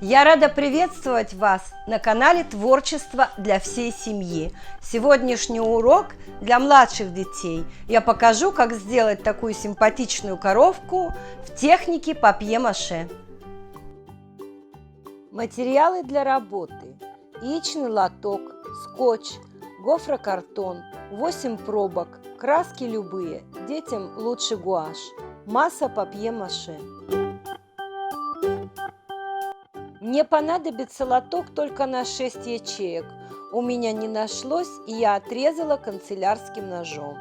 Я рада приветствовать вас на канале «Творчество для всей семьи». Сегодняшний урок для младших детей. Я покажу, как сделать такую симпатичную коровку в технике папье-маше. Материалы для работы: яичный лоток, скотч, гофрокартон, 8 пробок, краски любые, детям лучше гуашь, масса папье-маше. Мне понадобится лоток только на 6 ячеек. У меня не нашлось, и я отрезала канцелярским ножом.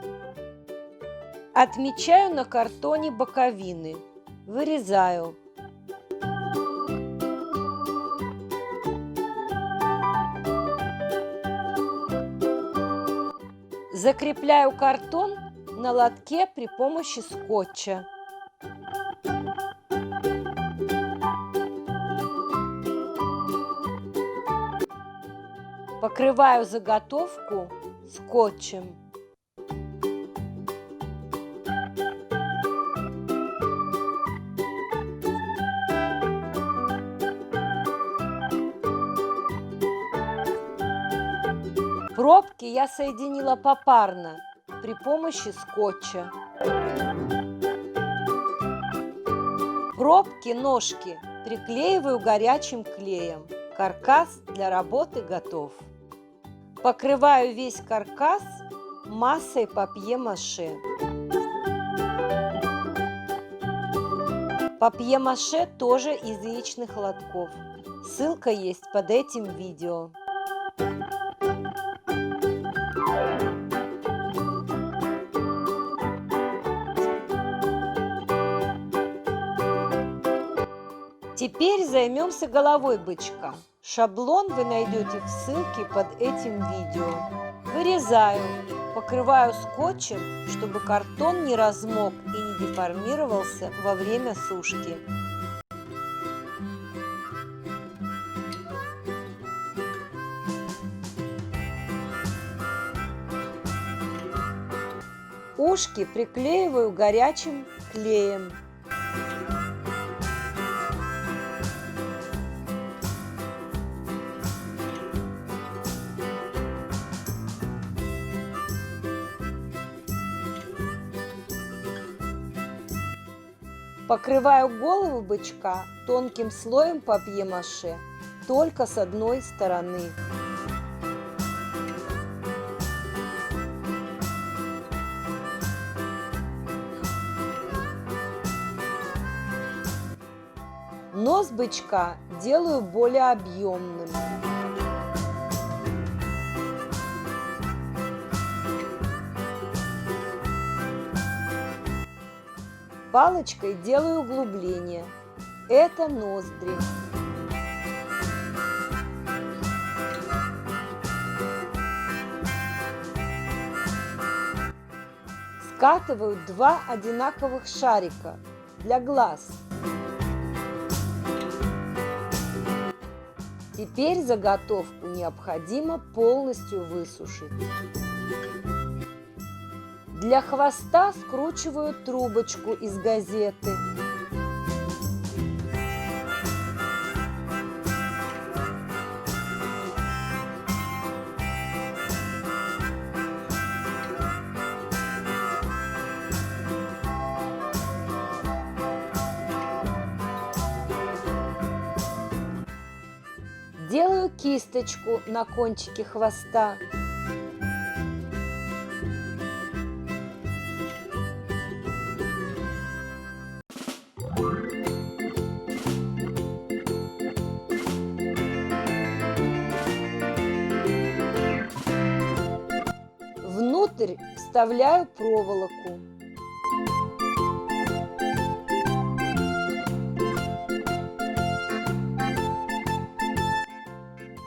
Отмечаю на картоне боковины. Вырезаю. Закрепляю картон на лотке при помощи скотча. Покрываю заготовку скотчем. Пробки я соединила попарно при помощи скотча. Пробки-ножки приклеиваю горячим клеем. Каркас для работы готов. Покрываю весь каркас массой папье-маше. Папье-маше тоже из яичных лотков. Ссылка есть под этим видео. Теперь займемся головой бычка. Шаблон вы найдете в ссылке под этим видео. Вырезаю, покрываю скотчем, чтобы картон не размок и не деформировался во время сушки. Ушки приклеиваю горячим клеем. Покрываю голову бычка тонким слоем папье-маше, только с одной стороны. Нос бычка делаю более объемным. Палочкой делаю углубление. Это ноздри. Скатываю 2 одинаковых шарика для глаз. Теперь заготовку необходимо полностью высушить. Для хвоста скручиваю трубочку из газеты. Делаю кисточку на кончике хвоста. Внутрь вставляю проволоку.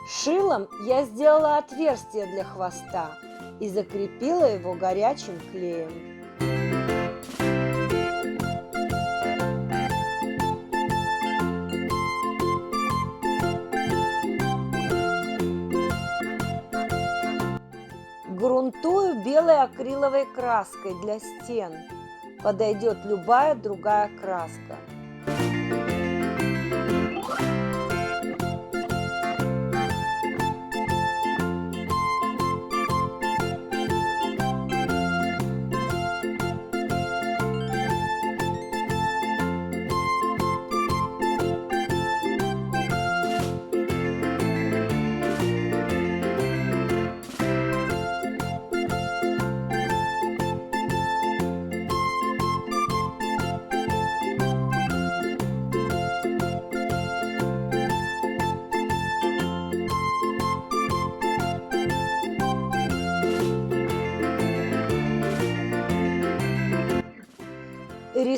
Шилом я сделала отверстие для хвоста и закрепила его горячим клеем. Грунтую белой акриловой краской для стен. Подойдет любая другая краска.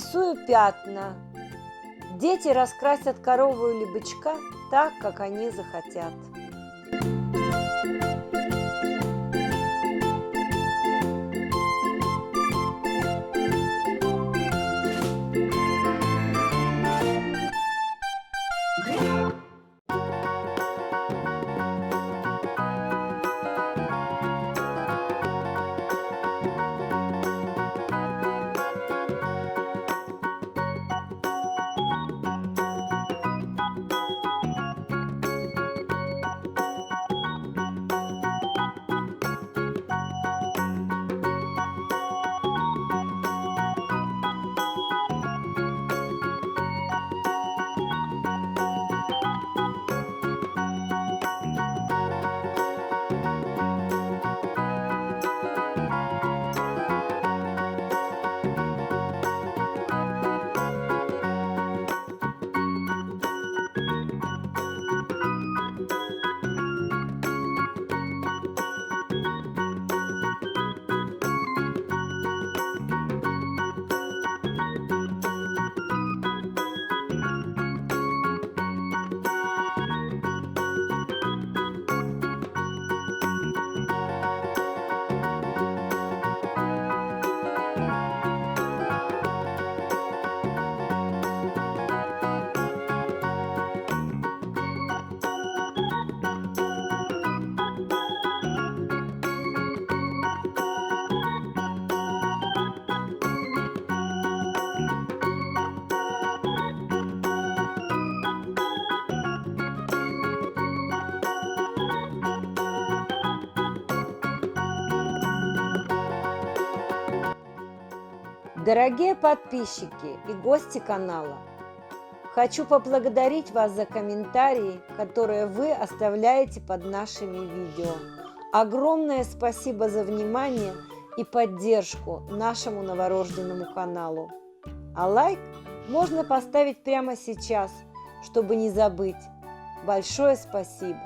Рисую пятна. Дети раскрасят корову или бычка так, как они захотят. Дорогие подписчики и гости канала, хочу поблагодарить вас за комментарии, которые вы оставляете под нашими видео. Огромное спасибо за внимание и поддержку нашему новорожденному каналу. А лайк можно поставить прямо сейчас, чтобы не забыть. Большое спасибо!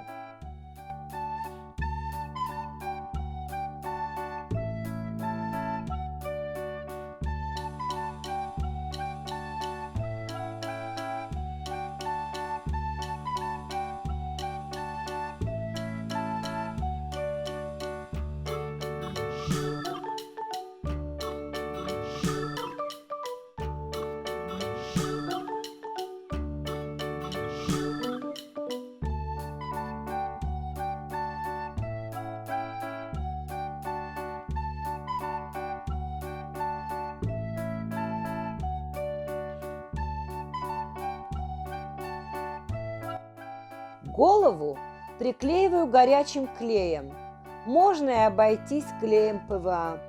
Голову приклеиваю горячим клеем. Можно и обойтись клеем ПВА.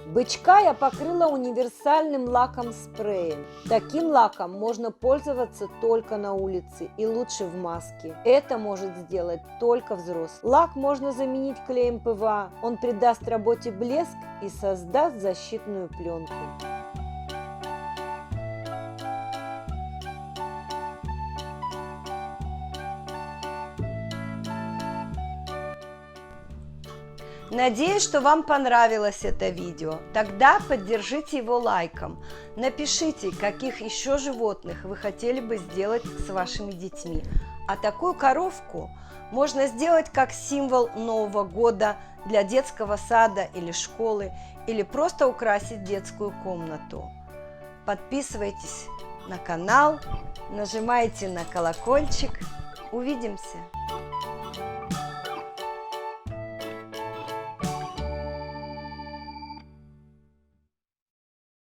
Бычка я покрыла универсальным лаком-спреем. Таким лаком можно пользоваться только на улице и лучше в маске. Это может сделать только взрослый. Лак можно заменить клеем ПВА. Он придаст работе блеск и создаст защитную пленку. Надеюсь, что вам понравилось это видео. Тогда поддержите его лайком. Напишите, каких еще животных вы хотели бы сделать с вашими детьми. А такую коровку можно сделать как символ Нового года для детского сада или школы, или просто украсить детскую комнату. Подписывайтесь на канал, нажимайте на колокольчик. Увидимся!